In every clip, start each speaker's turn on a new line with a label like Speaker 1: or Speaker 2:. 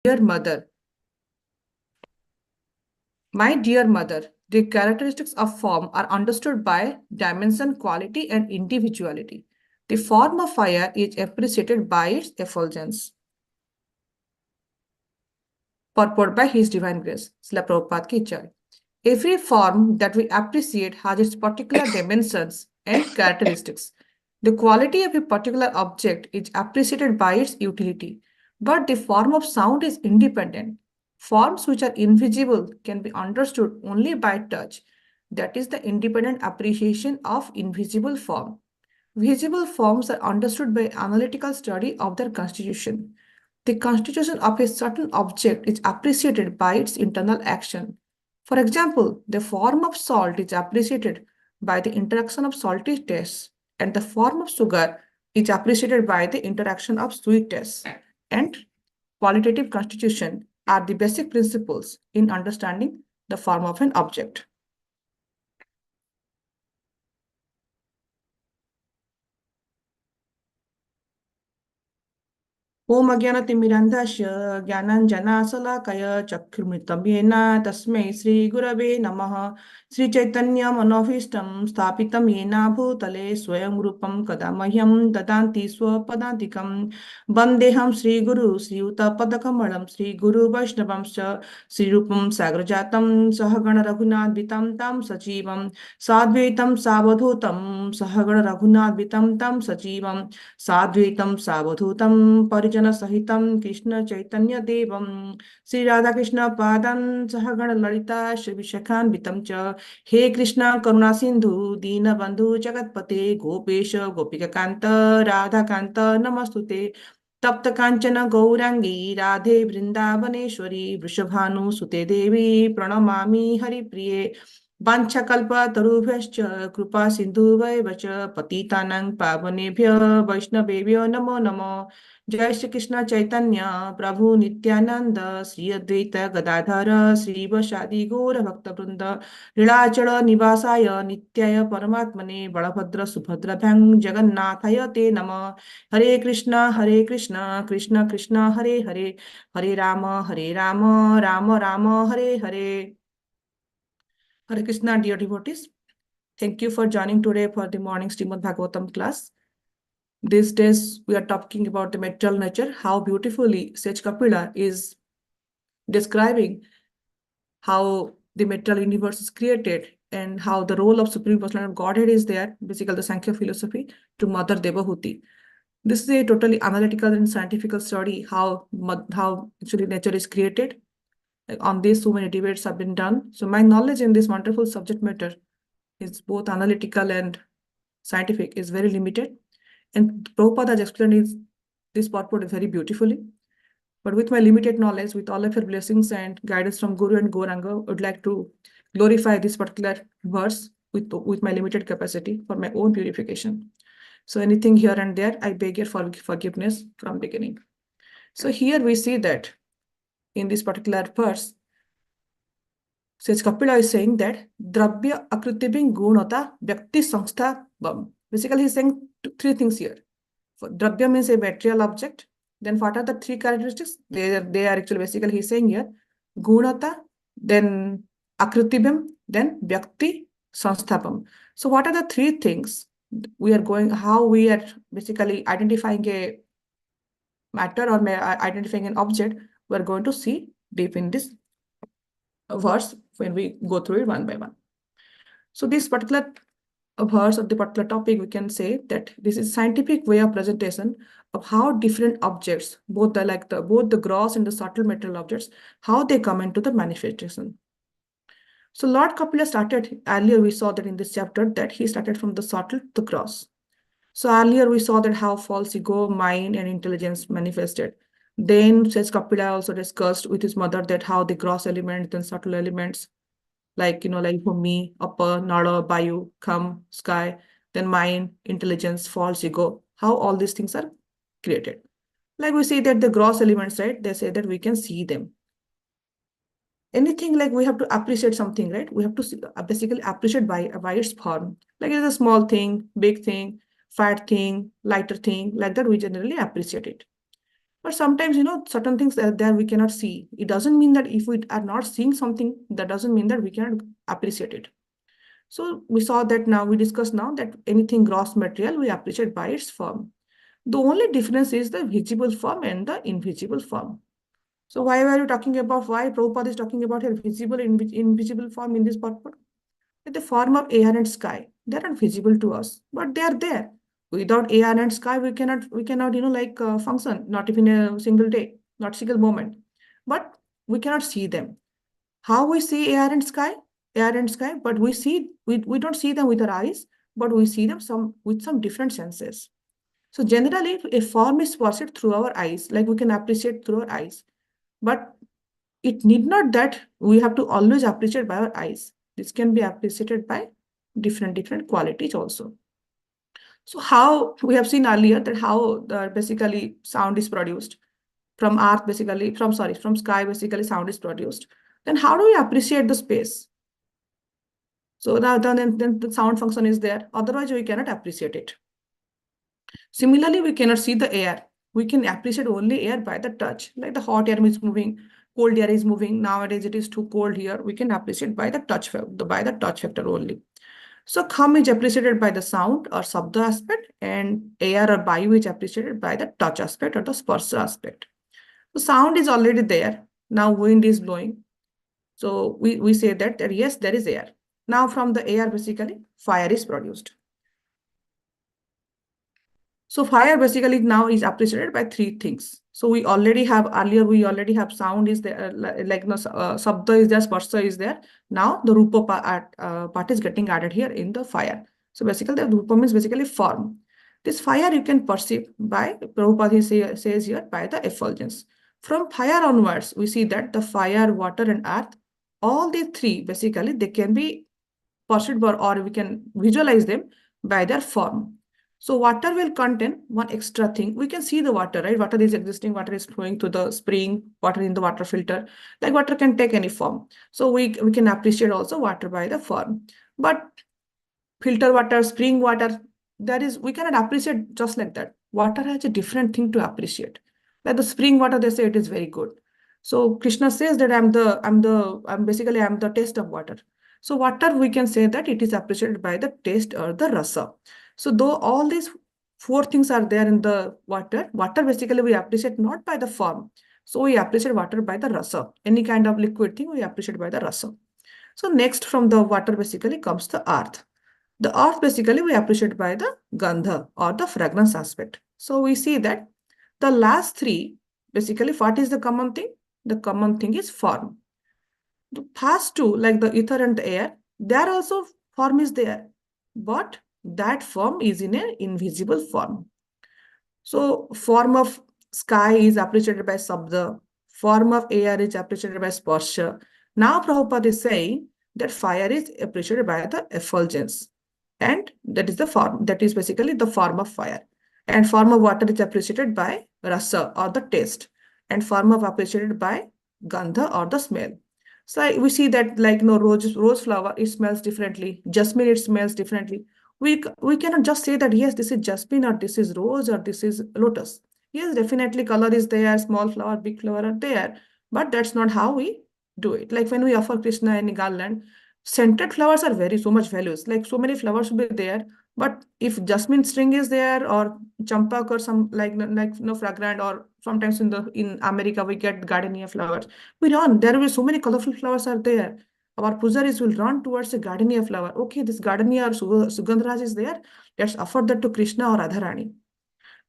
Speaker 1: Dear mother, my dear mother, the characteristics of form are understood by dimension, quality, and individuality. The form of fire is appreciated by its effulgence. Purport by His Divine Grace, Srila Prabhupada Ki Jai. Every form that we appreciate has its particular dimensions and characteristics. The quality of a particular object is appreciated by its utility, but the form of sound is independent. Forms which are invisible can be understood only by touch. That is the independent appreciation of invisible form. Visible forms are understood by analytical study of their constitution. The constitution of a certain object is appreciated by its internal action. For example, the form of salt is appreciated by the interaction of salty taste, and the form of sugar is appreciated by the interaction of sweet taste. And qualitative constitution are the basic principles in understanding the form of an object. ओम अज्ञानतिमिरान्धस्य ज्ञानाञ्जनाशलाकय चक्षुर्मृतं येन तस्मै श्रीगुरवे नमः श्रीचैतन्यमनोभीष्टं स्थापितं येन भूतले स्वयं रूपं कदा मह्यं ददाति स्वपदान्तिकं वन्देऽहं श्रीगुरु श्रीयुतपदकमलं श्रीगुरुवैष्णवंश्च श्रीरूपं साग्रजातं सहगण रघुनाथवितं तं सजीवं साद्वैतं सावधूतं सहगण रघुनाथवितं तं सजीवं साद्वैतं सावधूतं परिजन सहितं कृष्ण चैतन्य देवं श्री राधा कृष्ण पादं सहगण ललिता श्री विशाखान्वितं च हे कृष्ण करुणा सिंधु दीनबंधु जगतपते गोपेश गोपिकान्त राधाकान्त नमस्तुते तप्त कांचन गौरांगी राधे वृंदावनेश्वरी वृषभानुसुते देवी प्रणमामि हरिप्रिये वाञ्छाकल्पतरुभ्यश्च कृपा सिन्धुभ्येव च पतितानां पावनेभ्यो वैष्णवेभ्यो नमो नमो जय श्री कृष्ण चैतन्य प्रभु नित्यानंद श्री अद्वैत गदाधर श्रीवसादि गौर भक्तवृंद लीलाचल निवासाय नित्याय परमात्मने बलभद्र सुभद्रभ्यां जगन्नाथाय ते नमः हरे Krishna Krishna Krishna Hare Hare Hare Ram Ram Ram Hare Hare. Hare Krishna, dear devotees. Thank you for joining today for the morning Srimad Bhagavatam class. These days, we are talking about the material nature, how beautifully Sage Kapila is describing how the material universe is created and how the role of Supreme Personality of Godhead is there, basically the Sankhya philosophy, to Mother Devahuti. This is a totally analytical and scientific study how actually nature is created. On this, so many debates have been done. So my knowledge in this wonderful subject matter is both analytical and scientific is very limited. And Prabhupada has explained this purport very beautifully. But with my limited knowledge, with all of your blessings and guidance from Guru and Gauranga, I would like to glorify this particular verse with my limited capacity for my own purification. So anything here and there, I beg your forgiveness from beginning. So here we see that in this particular verse, Sage Kapila is saying that Dravya Akritibing Gunata Vyakti Samstha Bam. Basically, he's saying three things here. Dravya means a material object. Then what are the three characteristics? They are actually basically he's saying here Gunata, then Akritibam, then Vyakti Samsthapam. So what are the three things we are going, how we are basically identifying a matter or identifying an object? We're going to see deep in this verse when we go through it one by one. So this particular verse of the particular topic, we can say that this is scientific way of presentation of how different objects, both the gross and the subtle material objects, how they come into the manifestation. So Lord Kapila started earlier. We saw that in this chapter that he started from the subtle to gross. So earlier we saw that how false ego, mind, and intelligence manifested. Then says Kapila also discussed with his mother that how the gross elements and subtle elements, like for me, upper, nada, bayu, kham, sky, then mind, intelligence, false ego, how all these things are created. Like we say that the gross elements, right? They say that we can see them. Anything like we have to appreciate something, right? We have to basically appreciate by its form. Like it's a small thing, big thing, fat thing, lighter thing, like that we generally appreciate it. But sometimes, certain things are there we cannot see. It doesn't mean that if we are not seeing something, that doesn't mean that we cannot appreciate it. So we saw that now, we discussed now that anything gross material we appreciate by its form. The only difference is the visible form and the invisible form. So why Prabhupada is talking about a visible and invisible form in this purport? In the form of air and sky, they're not visible to us, but they are there. Without air and sky, we cannot, function, not even a single day, not single moment. But we cannot see them. How we see air and sky? Air and sky, but we don't see them with our eyes, but we see them with some different senses. So generally, a form is perceived through our eyes, like we can appreciate through our eyes. But it need not that we have to always appreciate by our eyes. This can be appreciated by different qualities also. So how we have seen earlier that how basically sound is produced from earth, basically from sky, basically sound is produced. Then how do we appreciate the space? So now then the sound function is there. Otherwise, we cannot appreciate it. Similarly, we cannot see the air. We can appreciate only air by the touch. Like the hot air is moving, cold air is moving. Nowadays, it is too cold here. We can appreciate by the touch factor only. So hum is appreciated by the sound or sabda aspect, and air or bayu is appreciated by the touch aspect or the sparsha aspect. The sound is already there. Now wind is blowing. So we say that yes, there is air. Now from the air, basically, fire is produced. So fire basically now is appreciated by three things. So we already have sound is there, sabda is there, sparsha is there. Now the rupa part is getting added here in the fire. So basically the rupa means basically form. This fire you can perceive by, Prabhupada says here, by the effulgence. From fire onwards, we see that the fire, water and earth, all the three basically they can be perceived or we can visualize them by their form. So water will contain one extra thing. We can see the water, right? Water is existing, water is flowing to the spring, water in the water filter. Like water can take any form. So we can appreciate also water by the form. But filter water, spring water, we cannot appreciate just like that. Water has a different thing to appreciate. Like the spring water, they say it is very good. So Krishna says that I'm the taste of water. So water, we can say that it is appreciated by the taste or the rasa. So though all these four things are there in the water basically we appreciate not by the form. So we appreciate water by the rasa. Any kind of liquid thing we appreciate by the rasa. So next from the water basically comes the earth. The earth basically we appreciate by the gandha or the fragrance aspect. So we see that the last three, basically what is the common thing? The common thing is form. The past two, like the ether and the air, there also form is there, but that form is in an invisible form. So form of sky is appreciated by sabda, form of air is appreciated by sparsha. Now Prabhupada is saying that fire is appreciated by the effulgence. And that is basically the form of fire. And form of water is appreciated by rasa or the taste. And form of appreciated by gandha or the smell. So we see that like rose flower, it smells differently. Jasmine, it smells differently. We cannot just say that yes, this is jasmine or this is rose or this is lotus. Yes, definitely color is there, small flower, big flower are there, but that's not how we do it. Like when we offer Krishna any garland, scented flowers are very so much values. Like so many flowers will be there, but if jasmine string is there or champak or some like no fragrant, or sometimes in America we get gardenia flowers, we run. There will be so many colorful flowers are there. Our pujaris will run towards a gardenia flower. Okay, this gardenia or Sugandhraj is there. Let's offer that to Krishna or Radharani.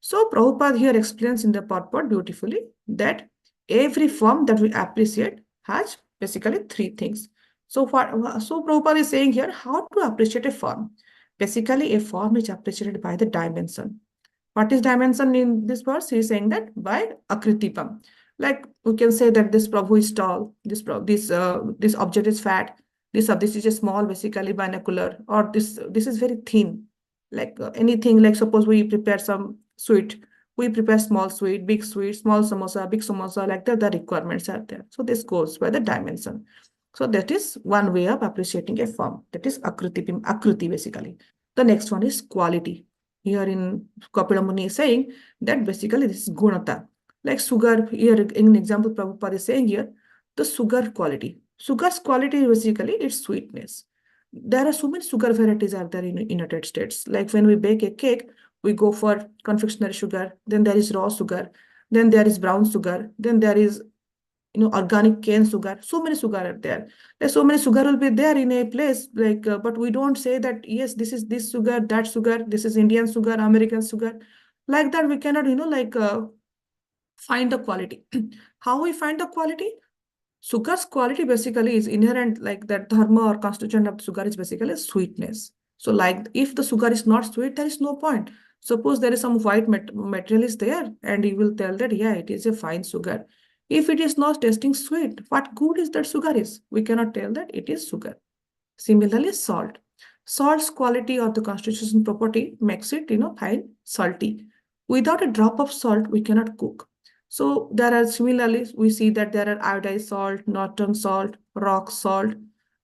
Speaker 1: So Prabhupada here explains in the purport beautifully that every form that we appreciate has basically three things. So Prabhupada is saying here how to appreciate a form. Basically, a form is appreciated by the dimension. What is dimension in this verse? He is saying that by akritipam. Like we can say that this Prabhu is tall, this object is fat, this is a small, basically binocular, or this is very thin. Like anything, like suppose we prepare some sweet, we prepare small sweet, big sweet, small samosa, big samosa, like that, the requirements are there. So this goes by the dimension. So that is one way of appreciating a form. That is akriti basically. The next one is quality. Here in Kapila Muni is saying that basically this is gunata. Like sugar, here in example Prabhupada is saying here, the sugar quality. Sugar's quality basically its sweetness. There are so many sugar varieties out there in United States. Like when we bake a cake, we go for confectionery sugar, then there is raw sugar, then there is brown sugar, then there is organic cane sugar. So many sugar are there. There's so many sugar will be there in a place, like but we don't say that yes, this is this sugar, that sugar, this is Indian sugar, American sugar. Like that we cannot find the quality. How we find the quality? Sugar's quality basically is inherent, like that dharma or constituent of sugar is basically sweetness. So like if the sugar is not sweet, there is no point. Suppose there is some white material is there and you will tell that, yeah, it is a fine sugar. If it is not tasting sweet, what good is that sugar is? We cannot tell that it is sugar. Similarly, salt. Salt's quality or the constitution property makes it, fine, salty. Without a drop of salt, we cannot cook. So there are similarly, we see that there are iodized salt, northern salt, rock salt,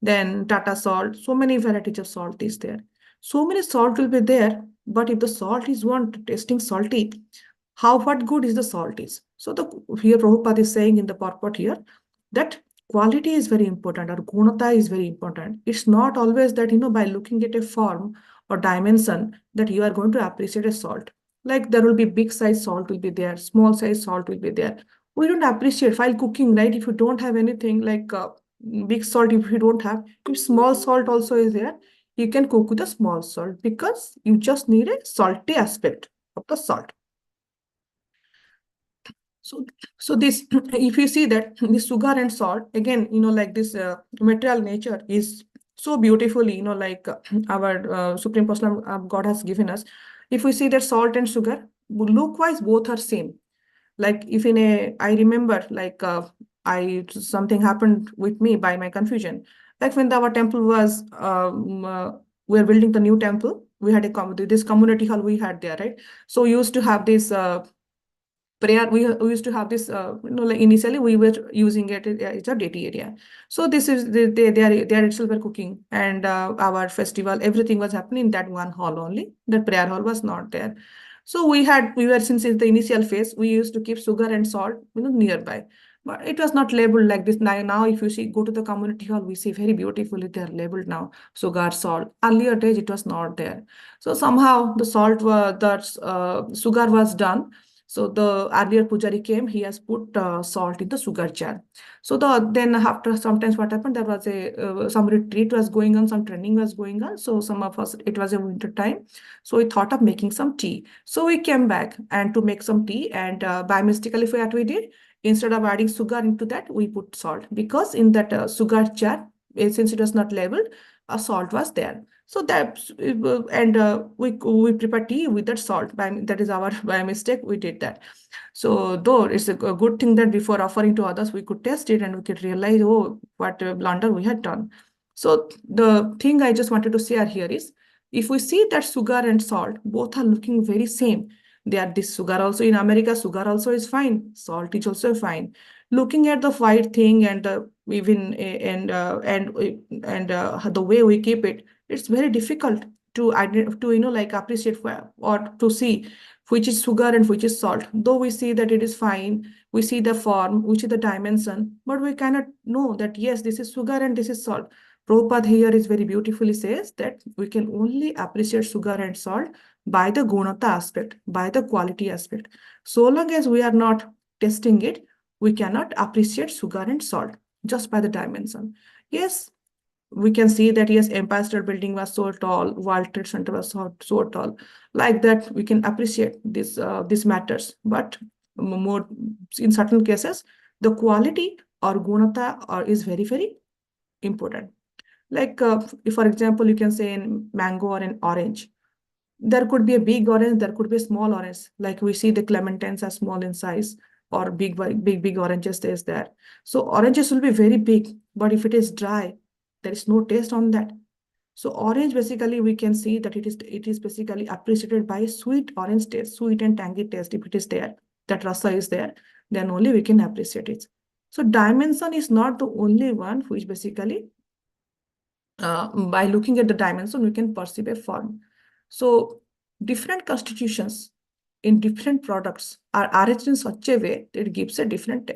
Speaker 1: then Tata salt. So many varieties of salt is there. So many salt will be there, but if the salt is one tasting salty, what good is the salt is? So the here Prabhupada is saying in the purport here that quality is very important or gunata is very important. It's not always that by looking at a form or dimension that you are going to appreciate a salt. Like there will be big size salt will be there, small size salt will be there. We don't appreciate while cooking, right? If you don't have anything like big salt, if you don't have, if small salt also is there, you can cook with a small salt because you just need a salty aspect of the salt. So, so this, if you see that the sugar and salt, again, like this material nature is so beautifully, like our Supreme Personal God has given us. If we see that salt and sugar, look-wise, both are same. Like if I remember, like something happened with me by my confusion. Like when our temple was, we were building the new temple, we had this community hall we had there, right? So we used to have this prayer, we used to have this like initially we were using it as a deity area. So this is they are itself were cooking, and our festival, everything was happening in that one hall only. That prayer hall was not there. So we were, since in the initial phase, we used to keep sugar and salt nearby, but it was not labeled like this. Now if you see, go to the community hall, we see very beautifully they are labeled now, sugar, salt. Earlier days it was not there. So somehow the salt was, that sugar was done. So the earlier pujari came, he has put salt in the sugar jar. So then after sometimes what happened, there was a some retreat was going on, some training was going on. So some of us, it was a winter time. So we thought of making some tea. So we came back and to make some tea, and by mistakenly what we did, instead of adding sugar into that, we put salt, because in that sugar jar, since it was not labeled, a salt was there. So that and we prepare tea with that salt. That is our by mistake we did that. So though it's a good thing that before offering to others, we could test it and we could realize, oh, what a blunder we had done. So the thing I just wanted to share here is, if we see that sugar and salt both are looking very same, they are this sugar also in America, sugar also is fine, salt is also fine. Looking at the white thing and even the way we keep it, it's very difficult to like appreciate or to see which is sugar and which is salt. Though we see that it is fine, we see the form, which is the dimension, but we cannot know that yes, this is sugar and this is salt. Prabhupada here is very beautifully says that we can only appreciate sugar and salt by the gunata aspect, by the quality aspect. So long as we are not testing it, we cannot appreciate sugar and salt just by the dimension. Yes, we can see that yes, Empire State Building was so tall, World Trade Center was so tall. Like that, we can appreciate this matters. But more in certain cases, the quality or gunata is very, very important. Like if, for example, you can say in mango or an orange, there could be a big orange, there could be a small orange. Like we see the clementines are small in size, or big oranges is there. So oranges will be very big, but if it is dry, there is no taste on that. So orange basically we can see that it is basically appreciated by sweet orange taste, sweet and tangy taste. If it is there, that rasa is there, then only we can appreciate it. So dimension is not the only one which basically by looking at the dimension, we can perceive a form. So different constitutions in different products are arranged in such a way that it gives a different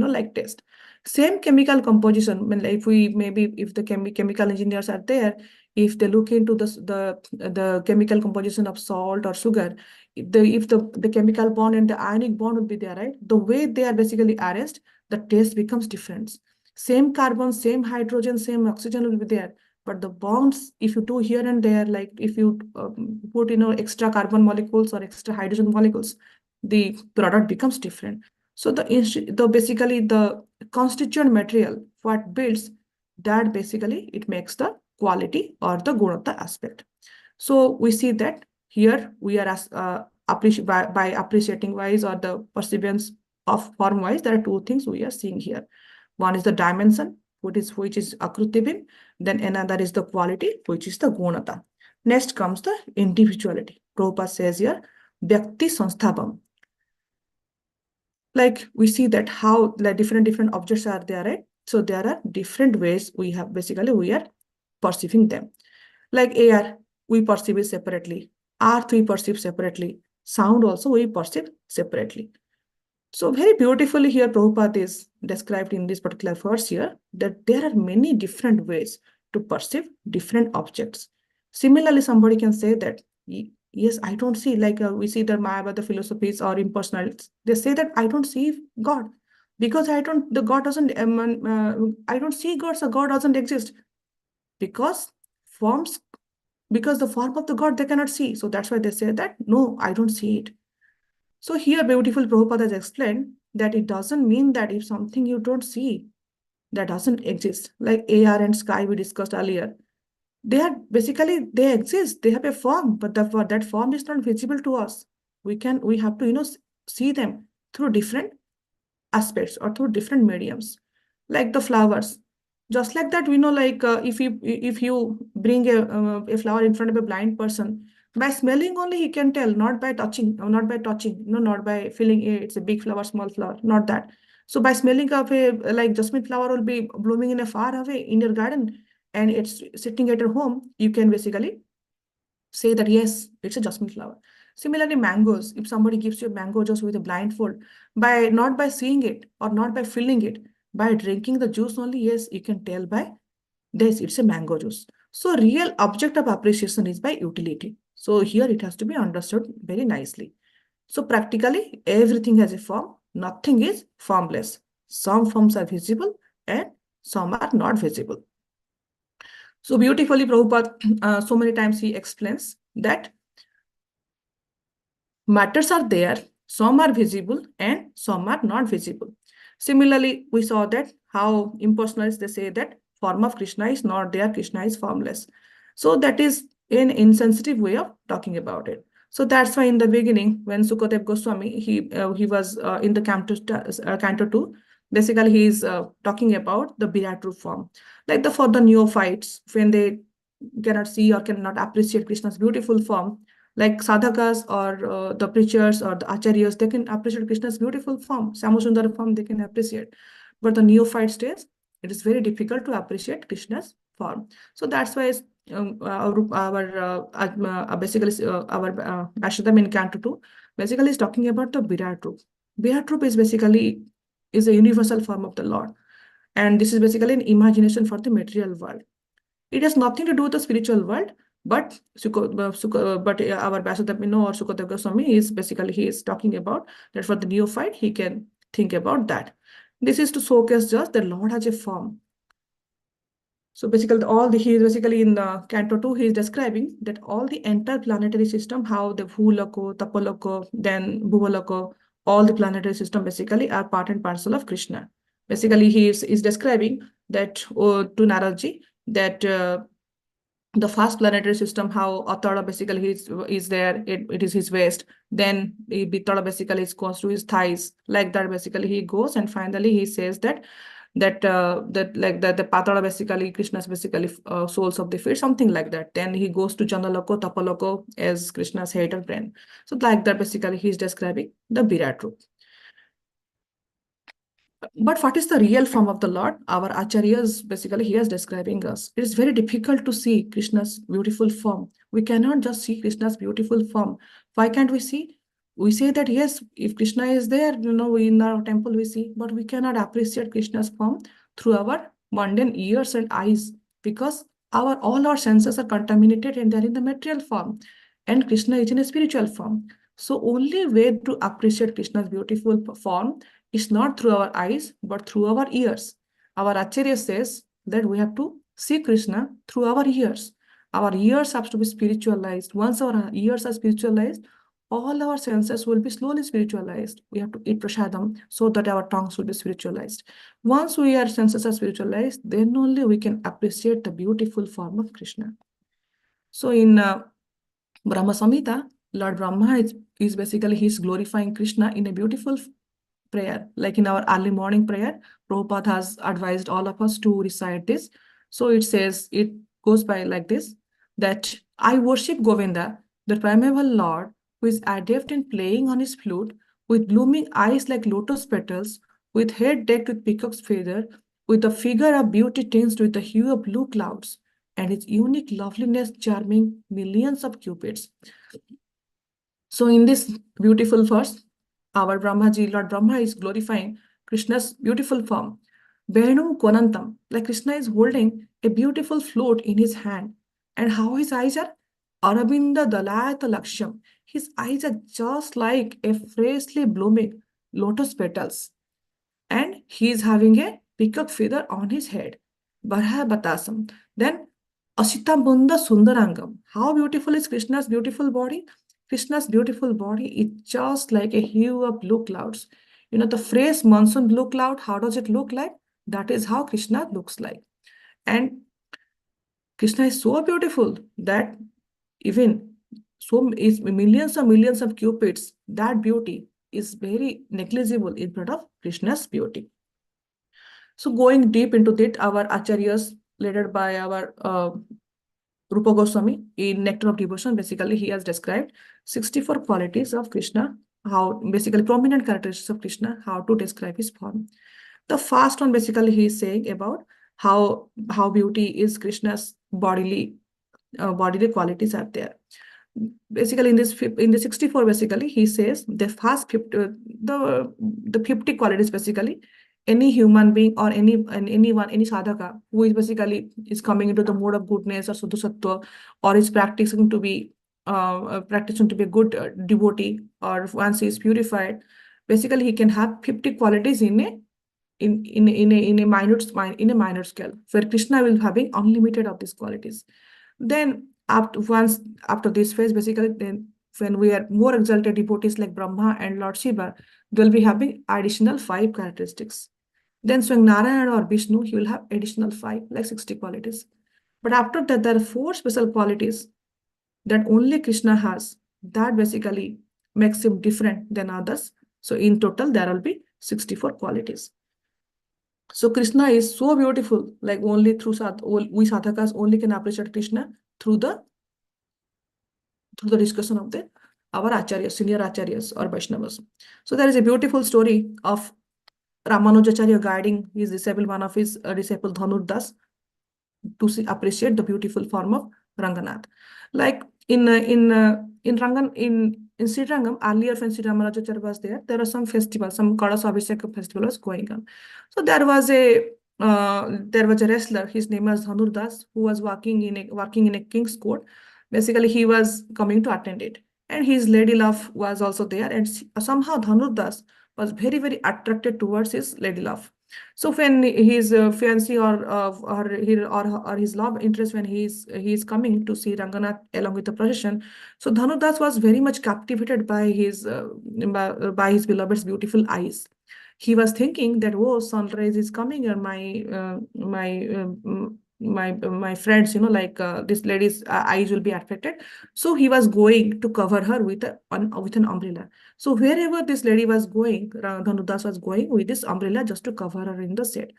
Speaker 1: like taste. Same chemical composition. I mean, if we maybe if the chemical engineers are there, if they look into the chemical composition of salt or sugar, if the chemical bond and the ionic bond would be there, right? The way they are basically arranged, the taste becomes different. Same carbon, same hydrogen, same oxygen will be there, but the bonds, if you do here and there, like if you put extra carbon molecules or extra hydrogen molecules, the product becomes different. So the basically the constituent material what builds, that basically it makes the quality or the gunata aspect. So we see that here we are by appreciating wise or the perseverance of form wise, there are two things we are seeing here. One is the dimension, which is akruti, then another is the quality, which is the gunata. Next comes the individuality. Prabhupada says here, Vyakti Sansthabam. Like we see that how like different objects are there, right? So there are different ways we are perceiving them. Like air, we perceive it separately. Earth, we perceive separately. Sound also we perceive separately. So very beautifully here, Prabhupada is described in this particular verse here that there are many different ways to perceive different objects. Similarly, somebody can say that, yes, I don't see, like we see the Mayavada philosophies or impersonalists, they say that I don't see God because I don't see God, so God doesn't exist because the form of the God they cannot see. So that's why they say that, no, I don't see it. So here, beautiful Prabhupada has explained that it doesn't mean that if something you don't see, that doesn't exist. Like air and sky we discussed earlier. They exist, they have a form, but that form is not visible to us. We have to, see them through different aspects or through different mediums. Like the flowers. Just like that, we know, like if you bring a flower in front of a blind person, by smelling only he can tell, not by touching, not by feeling it's a big flower, small flower, not that. So by smelling of a like jasmine flower will be blooming in a far away in your garden, and it's sitting at your home, you can basically say that yes, it's a jasmine flower. Similarly, mangoes, if somebody gives you a mango just with a blindfold, not by seeing it or not by feeling it, by drinking the juice only, yes, you can tell by this, it's a mango juice. So real object of appreciation is by utility. So here it has to be understood very nicely. So practically everything has a form, nothing is formless. Some forms are visible and some are not visible. So beautifully, Prabhupada, so many times he explains that matters are there, some are visible and some are not visible. Similarly, we saw that how impersonalists, they say that form of Krishna is not there, Krishna is formless. So that is an insensitive way of talking about it. So that's why in the beginning, when Sukadev Goswami, he was in the Canto 2, basically he is talking about the Virat Roop form. Like for the neophytes, when they cannot see or cannot appreciate Krishna's beautiful form, like sadhakas or the preachers or the acharyas, they can appreciate Krishna's beautiful form, Samusundara form they can appreciate. But the neophyte stage, it is very difficult to appreciate Krishna's form. So that's why basically our Ashadam in Canto 2 basically is talking about the Virat Roop. Virat Roop is basically is a universal form of the Lord. And this is basically an imagination for the material world. It has nothing to do with the spiritual world, but our Vyasadhamino or Sukadev Goswami is basically, he is talking about that for the neophyte, he can think about that. This is to showcase just the Lord has a form. So basically, he is basically in the Canto 2, he is describing that all the entire planetary system, how the Bhuloko, Tapaloko, then Bhuvaloko, all the planetary system basically are part and parcel of Krishna. Basically, he is describing that to Naradji, that the first planetary system, how Atara basically is there, it is his waist. Then Bitara basically goes to his thighs. Like that, basically he goes, and finally he says that the Patara basically Krishna's basically souls of the feet, something like that. Then he goes to Janaloko, Tapaloko as Krishna's head or brain. So like that, basically he's describing the Virat Roop. But what is the real form of the Lord? Our acharyas basically he is describing us. It is very difficult to see Krishna's beautiful form. We cannot just see Krishna's beautiful form. Why can't we see? we say that yes, if Krishna is there, in our temple we see, but we cannot appreciate Krishna's form through our mundane ears and eyes, because all our senses are contaminated and they're in the material form, and Krishna is in a spiritual form. So only way to appreciate Krishna's beautiful form is not through our eyes, but through our ears. Our Acharya says that we have to see Krishna through our ears. Our ears have to be spiritualized. Once our ears are spiritualized, all our senses will be slowly spiritualized. We have to eat prasadam so that our tongues will be spiritualized. Once our senses are spiritualized, then only we can appreciate the beautiful form of Krishna. So in Brahma Samhita, Lord Brahma is basically he's glorifying Krishna in a beautiful prayer. Like in our early morning prayer, Prabhupada has advised all of us to recite this. So it goes by like this, that I worship Govinda, the primeval Lord, who is adept in playing on his flute, with blooming eyes like lotus petals, with head decked with peacock's feather, with a figure of beauty tinged with the hue of blue clouds, and its unique loveliness charming millions of cupids. So in this beautiful verse, our Brahmaji, Lord Brahma, is glorifying Krishna's beautiful form. Venum Konantam, like Krishna is holding a beautiful flute in his hand. And how his eyes are? Arabinda Dalayata Laksham. His eyes are just like a freshly blooming lotus petals. And he is having a peacock feather on his head. Barha Batasam. Then Asita Bunda Sundarangam. How beautiful is Krishna's beautiful body? Krishna's beautiful body is just like a hue of blue clouds. The phrase monsoon blue cloud, how does it look like? That is how Krishna looks like. And Krishna is so beautiful that even millions and millions of cupids, that beauty is very negligible in front of Krishna's beauty. So going deep into that, our acharyas, led by our Rupa Goswami in Nectar of Devotion, basically he has described 64 qualities of Krishna, how basically prominent characteristics of Krishna, how to describe his form. The first one basically he is saying about how beauty is Krishna's bodily qualities are there. Basically in the 64, basically he says the first 50, the 50 qualities, basically any human being or anyone, any sadhaka who is basically is coming into the mode of goodness or suddha sattva, or is practicing to be a good devotee, or once he is purified, basically he can have 50 qualities in a minor scale, where Krishna will having unlimited of these qualities. Then after this phase, basically, then when we are more exalted devotees like Brahma and Lord Shiva, they'll be having additional 5 characteristics. Then Swang Narayana or Vishnu, he will have additional 5, like 60 qualities. But after that, there are 4 special qualities that only Krishna has. That basically makes him different than others. So in total, there will be 64 qualities. So Krishna is so beautiful, like only through we sadhakas only can appreciate Krishna through the discussion of our acharyas, senior acharyas or Vaishnavas. So there is a beautiful story of Ramanujacharya guiding his disciple, one of his disciple Dhanur Das, to appreciate the beautiful form of Ranganath. Like in Sri Rangam, earlier when Sri Ramanujacharya was there was some festival, some Kalas Abhishek festival was going on. So there was a wrestler, his name was Dhanur Das, who was working in a king's court. Basically, he was coming to attend it, and his lady love was also there, and somehow Dhanur Das was very, very attracted towards his lady love. So when his fiancé or his love interest, when he is coming to see Ranganath along with the procession, so Dhanur Das was very much captivated by his beloved's beautiful eyes. He was thinking that, oh, sunrise is coming, and my friends, this lady's eyes will be affected. So he was going to cover her with an umbrella. So wherever this lady was going, Dhanur Das was going with this umbrella just to cover her in the shade.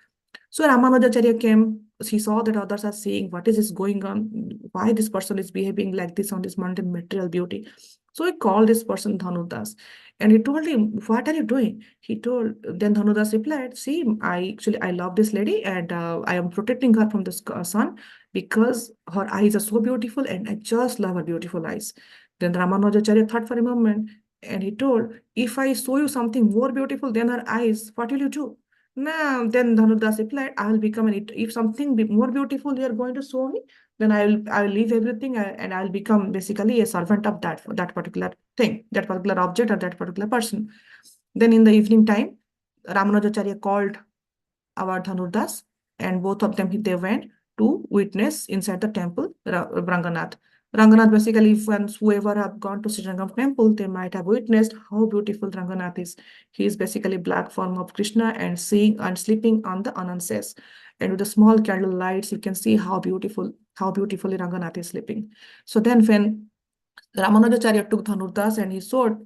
Speaker 1: So Ramanujacharya came, he saw that others are saying, what is this going on? Why this person is behaving like this on this mundane material beauty? So he called this person Dhanur Das, and he told him, what are you doing? Then Dhanur Das replied, see, I love this lady, and I am protecting her from the sun because her eyes are so beautiful and I just love her beautiful eyes. Then Ramanujacharya thought for a moment, And he told, if I show you something more beautiful than her eyes, what will you do? No, then Dhanudas replied, I will become if something more beautiful you are going to show me, then I will leave everything and I will become basically a servant of that particular thing, that particular object or that particular person. Then in the evening time, Ramanujacharya called our Dhanurdas, and both of them they went to witness inside the temple, Ranganath. Ranganath basically, once whoever have gone to Srirangam temple, they might have witnessed how beautiful Ranganath is. He is basically black form of Krishna and seeing and sleeping on the Ananses. And with the small candle lights, you can see how beautifully Ranganath is sleeping. So then when Ramanujacharya took Dhanurdas and he showed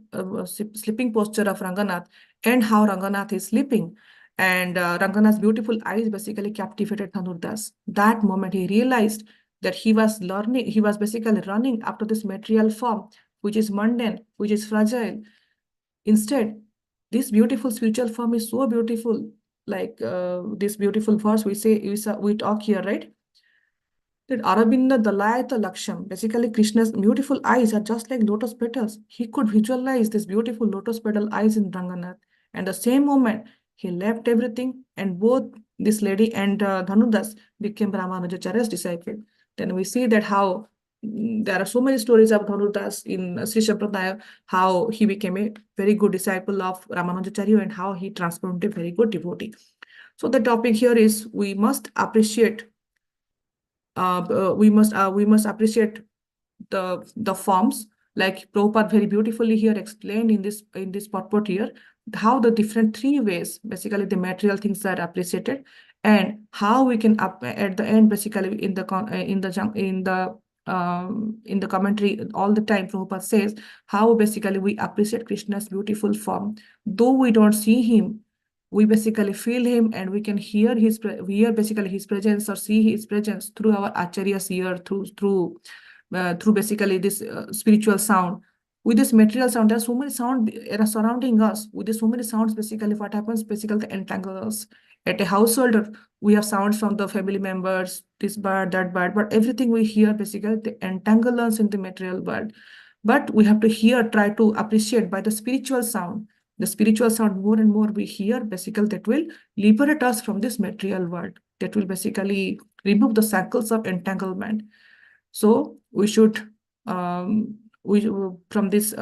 Speaker 1: sleeping posture of Ranganath and how Ranganath is sleeping. And Ranganath's beautiful eyes basically captivated Dhanurdas. That moment he realized that he was basically running after this material form, which is mundane, which is fragile. Instead, this beautiful spiritual form is so beautiful, like this beautiful verse we talk here, right? That Arabinda Dalayata Laksham, basically Krishna's beautiful eyes are just like lotus petals. He could visualize this beautiful lotus petal eyes in Ranganath. And the same moment, he left everything and both this lady and Dhanudas became Ramanujacharya's disciple. Then we see that how there are so many stories of Dhanudas in Sri Sampradaya, how he became a very good disciple of Ramanujacharya and how he transformed a very good devotee. So the topic here is we must appreciate we must appreciate the forms, like Prabhupada very beautifully here explained in this purport here, how the different three ways basically the material things are appreciated, and how we can at the end basically in the commentary all the time Prabhupada says how basically we appreciate Krishna's beautiful form, though we don't see him. We basically feel him and we can hear basically his presence or see his presence through our acharya's ear, through basically this spiritual sound. With this material sound, there are so many sound surrounding us. With this so many sounds, basically what happens, basically the entangle us. At a household, we have sounds from the family members, this bird, that bird, but everything we hear basically they entangle us in the material world. But we have to try to appreciate by the spiritual sound. The spiritual sound, more and more we hear, basically that will liberate us from this material world. That will basically remove the cycles of entanglement. So we should from this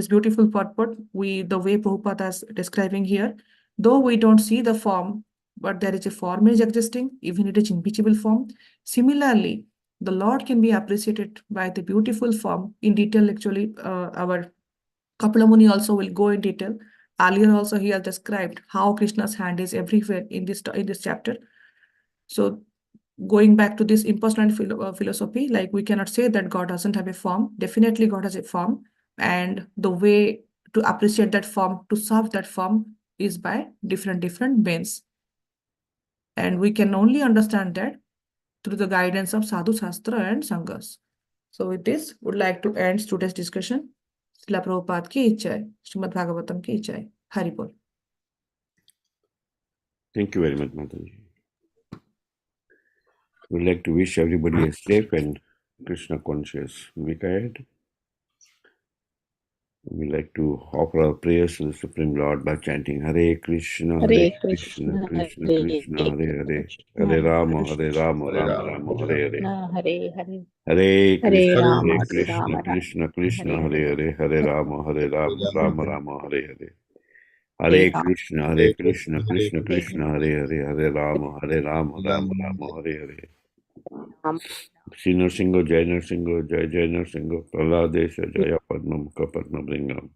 Speaker 1: beautiful purport, the way Prabhupada is describing here, though we don't see the form, but there is a form is existing, even it is invisible form. Similarly, the Lord can be appreciated by the beautiful form in detail. Actually, our Kapila Muni also will go in detail. Earlier also he has described how Krishna's hand is everywhere in this chapter. So going back to this impersonal philosophy, like we cannot say that God doesn't have a form. Definitely God has a form. And the way to appreciate that form, to serve that form is by different means. And we can only understand that through the guidance of Sadhu Shastra and Sanghas. So with this, would like to end today's discussion. Srila Prabhupada ki jai, Srimad Bhagavatam ki jai. Hari Bol.
Speaker 2: Thank you very much, Mataji. We'd like to wish everybody a safe and Krishna conscious week ahead. We like to offer our prayers to the Supreme Lord by chanting Hare Krishna, Hare Krishna, Krishna Krishna, Hare Hare, Hare Rama, Hare Rama, Rama Rama, Hare Hare. Hare Krishna, Hare Krishna, Krishna Krishna, Hare Hare, Hare Rama, Hare Rama, Rama Rama, Hare Hare. Hare Krishna, Krishna Krishna, Hare Hare, Hare Rama, Rama Rama, Hare Hare. Sri Narsingho, Jai Narsingho, Jai Jai Narsingho, Praladesha, Jaya Padma Mukha Padma Bringam.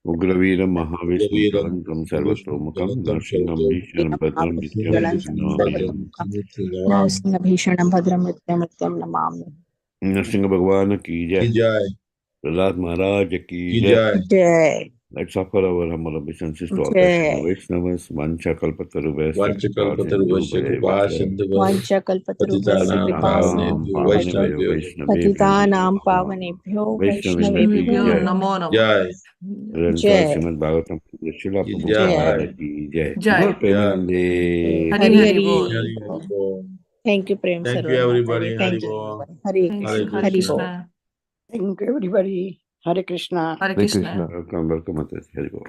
Speaker 2: Ugraveeram Mahavishnu Kalantam Sarvatomukam Narsingham Bhishanam Bhadram Vidyam
Speaker 3: Narsinga Bhishanam Bhadram Vidyam Namami.
Speaker 2: Narsinga Bhagwan ki jai. Prahlad Maharaj ki
Speaker 3: Jai.
Speaker 2: Let's offer our humble obeisances to all the Vaishnavas. Vancha kalpatarubhasya
Speaker 3: Vancha kalpatarubhasya Patitanam Pavanebhyo Vaishnavebhyo
Speaker 1: Namo Namo.
Speaker 2: Jai. Srimad Bhagavatam Srila Prabhupada ki jai. Bol Premanande.
Speaker 1: Hari Hari Bol.
Speaker 3: Thank you, Prem.
Speaker 4: Thank you, everybody.
Speaker 3: Thank you, everybody. Hare
Speaker 1: Krishna.
Speaker 3: Thank you, everybody. Hare Krishna.
Speaker 1: Hare
Speaker 2: Hare
Speaker 1: Krishna.
Speaker 2: Krishna. Welcome, welcome, Mataji. Hari Bol.